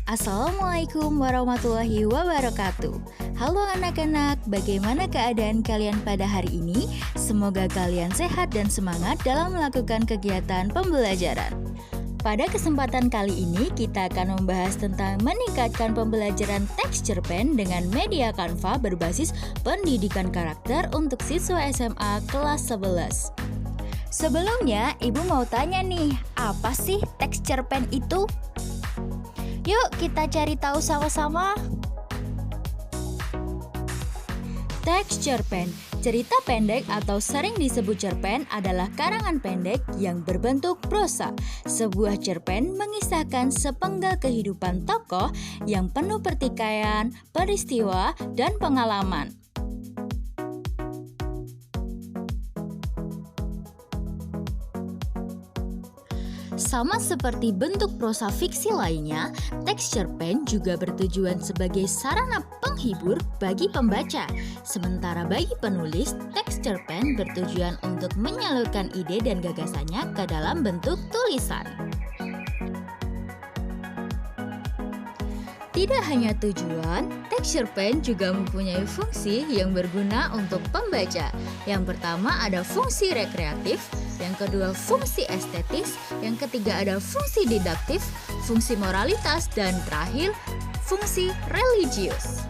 Assalamualaikum warahmatullahi wabarakatuh. Halo anak-anak, bagaimana keadaan kalian pada hari ini? Semoga kalian sehat dan semangat dalam melakukan kegiatan pembelajaran. Pada kesempatan kali ini kita akan membahas tentang meningkatkan pembelajaran teks cerpen dengan media Canva berbasis pendidikan karakter untuk siswa SMA kelas 11. Sebelumnya, Ibu mau tanya nih, apa sih teks cerpen itu? Yuk kita cari tahu sama-sama. Teks cerpen, cerita pendek atau sering disebut cerpen adalah karangan pendek yang berbentuk prosa. Sebuah cerpen mengisahkan sepenggal kehidupan tokoh yang penuh pertikaian, peristiwa, dan pengalaman. Sama seperti bentuk prosa fiksi lainnya, teks cerpen juga bertujuan sebagai sarana penghibur bagi pembaca. Sementara bagi penulis, teks cerpen bertujuan untuk menyalurkan ide dan gagasannya ke dalam bentuk tulisan. Tidak hanya tujuan, teks cerpen juga mempunyai fungsi yang berguna untuk pembaca. Yang pertama ada fungsi rekreatif, yang kedua fungsi estetis, yang ketiga ada fungsi didaktif, fungsi moralitas, dan terakhir fungsi religius.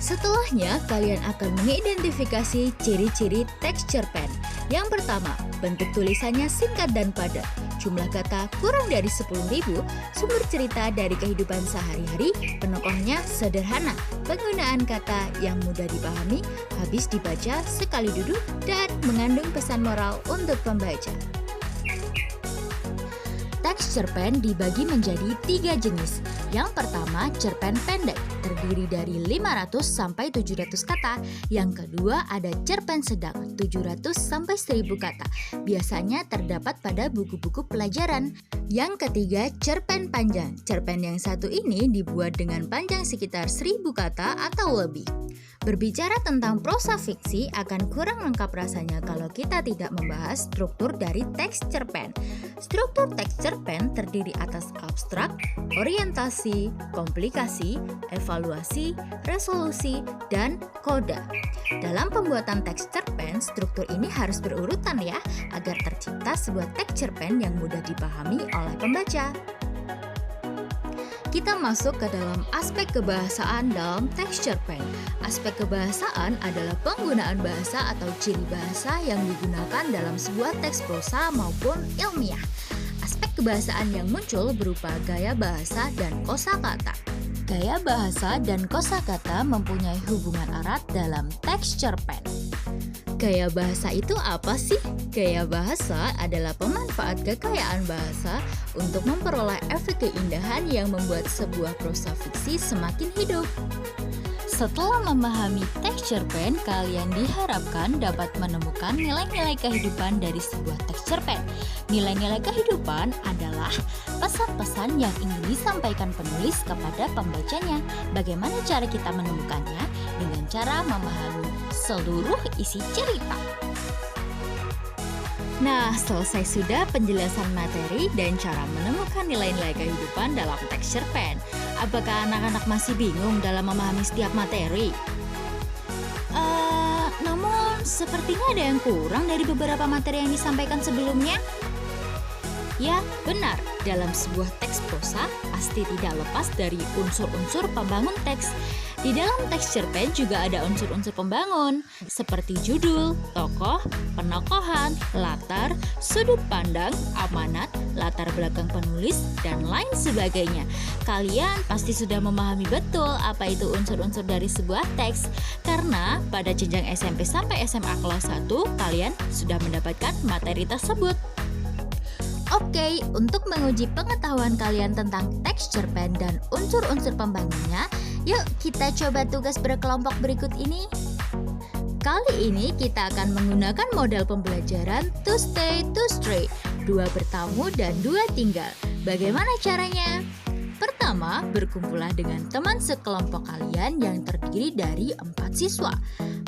Setelahnya, kalian akan mengidentifikasi ciri-ciri teks cerpen. Yang pertama, bentuk tulisannya singkat dan padat. Jumlah kata kurang dari 10.000, sumber cerita dari kehidupan sehari-hari, penokohnya sederhana, penggunaan kata yang mudah dipahami, habis dibaca sekali duduk, dan mengandung pesan moral untuk pembaca. Teks cerpen dibagi menjadi 3 jenis. Yang pertama, cerpen pendek, terdiri dari 500 sampai 700 kata. Yang kedua, ada cerpen sedang, 700 sampai 1000 kata. Biasanya terdapat pada buku-buku pelajaran. Yang ketiga, cerpen panjang. Cerpen yang satu ini dibuat dengan panjang sekitar 1000 kata atau lebih. Berbicara tentang prosa fiksi akan kurang lengkap rasanya kalau kita tidak membahas struktur dari teks cerpen. Struktur teks cerpen terdiri atas abstrak, orientasi, komplikasi, evaluasi, resolusi, dan koda. Dalam pembuatan teks cerpen, struktur ini harus berurutan ya, agar tercipta sebuah teks cerpen yang mudah dipahami oleh pembaca. Kita masuk ke dalam aspek kebahasaan dalam teks cerpen. Aspek kebahasaan adalah penggunaan bahasa atau ciri bahasa yang digunakan dalam sebuah teks prosa maupun ilmiah. Aspek kebahasaan yang muncul berupa gaya bahasa dan kosakata. Gaya bahasa dan kosakata mempunyai hubungan erat dalam teks cerpen. Gaya bahasa itu apa sih? Gaya bahasa adalah pemanfaat kekayaan bahasa untuk memperoleh efek keindahan yang membuat sebuah prosa fiksi semakin hidup. Setelah memahami teks cerpen, kalian diharapkan dapat menemukan nilai-nilai kehidupan dari sebuah teks cerpen. Nilai-nilai kehidupan adalah pesan-pesan yang ingin disampaikan penulis kepada pembacanya. Bagaimana cara kita menemukannya? Dengan cara memahami seluruh isi cerita. Nah, selesai sudah penjelasan materi dan cara menemukan nilai-nilai kehidupan dalam teks cerpen. Apakah anak-anak masih bingung dalam memahami setiap materi? Namun sepertinya ada yang kurang dari beberapa materi yang disampaikan sebelumnya. Ya, benar. Dalam sebuah teks prosa pasti tidak lepas dari unsur-unsur pembangun teks. Di dalam teks cerpen juga ada unsur-unsur pembangun, seperti judul, tokoh, penokohan, latar, sudut pandang, amanat, latar belakang penulis, dan lain sebagainya. Kalian pasti sudah memahami betul apa itu unsur-unsur dari sebuah teks, karena pada jenjang SMP sampai SMA kelas 1, kalian sudah mendapatkan materi tersebut. Oke, untuk menguji pengetahuan kalian tentang teks cerpen dan unsur-unsur pembangunnya, yuk kita coba tugas berkelompok berikut ini. Kali ini kita akan menggunakan model pembelajaran to stay, to stray, 2 bertamu dan 2 tinggal. Bagaimana caranya? Pertama, berkumpullah dengan teman sekelompok kalian yang terdiri dari 4 siswa.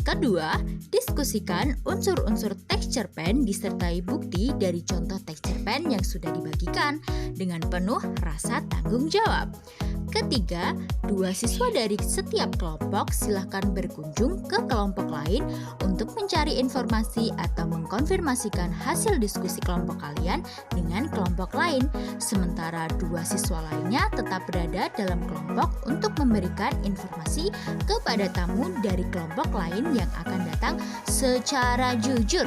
Kedua, diskusikan unsur-unsur teks cerpen disertai bukti dari contoh teks cerpen yang sudah dibagikan dengan penuh rasa tanggung jawab. Ketiga, dua siswa dari setiap kelompok silahkan berkunjung ke kelompok lain untuk mencari informasi atau mengkonfirmasikan hasil diskusi kelompok kalian dengan kelompok lain. Sementara dua siswa lainnya tetap berada dalam kelompok untuk memberikan informasi kepada tamu dari kelompok lain yang akan datang secara jujur.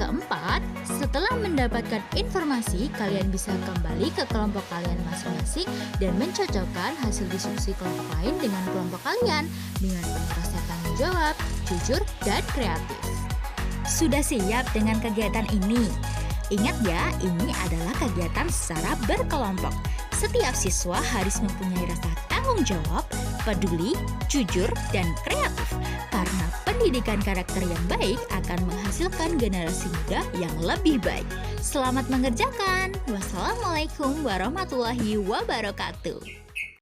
Keempat, setelah mendapatkan informasi, kalian bisa kembali ke kelompok kalian masing-masing dan mencocokkan hasil diskusi kelompok lain dengan kelompok kalian dengan penuh rasa tanggung jawab, jujur, dan kreatif. Sudah siap dengan kegiatan ini? Ingat ya, ini adalah kegiatan secara berkelompok. Setiap siswa harus mempunyai rasa tanggung jawab, peduli, jujur, dan kreatif. Karena pendidikan karakter yang baik akan menghasilkan generasi muda yang lebih baik. Selamat mengerjakan. Wassalamualaikum warahmatullahi wabarakatuh.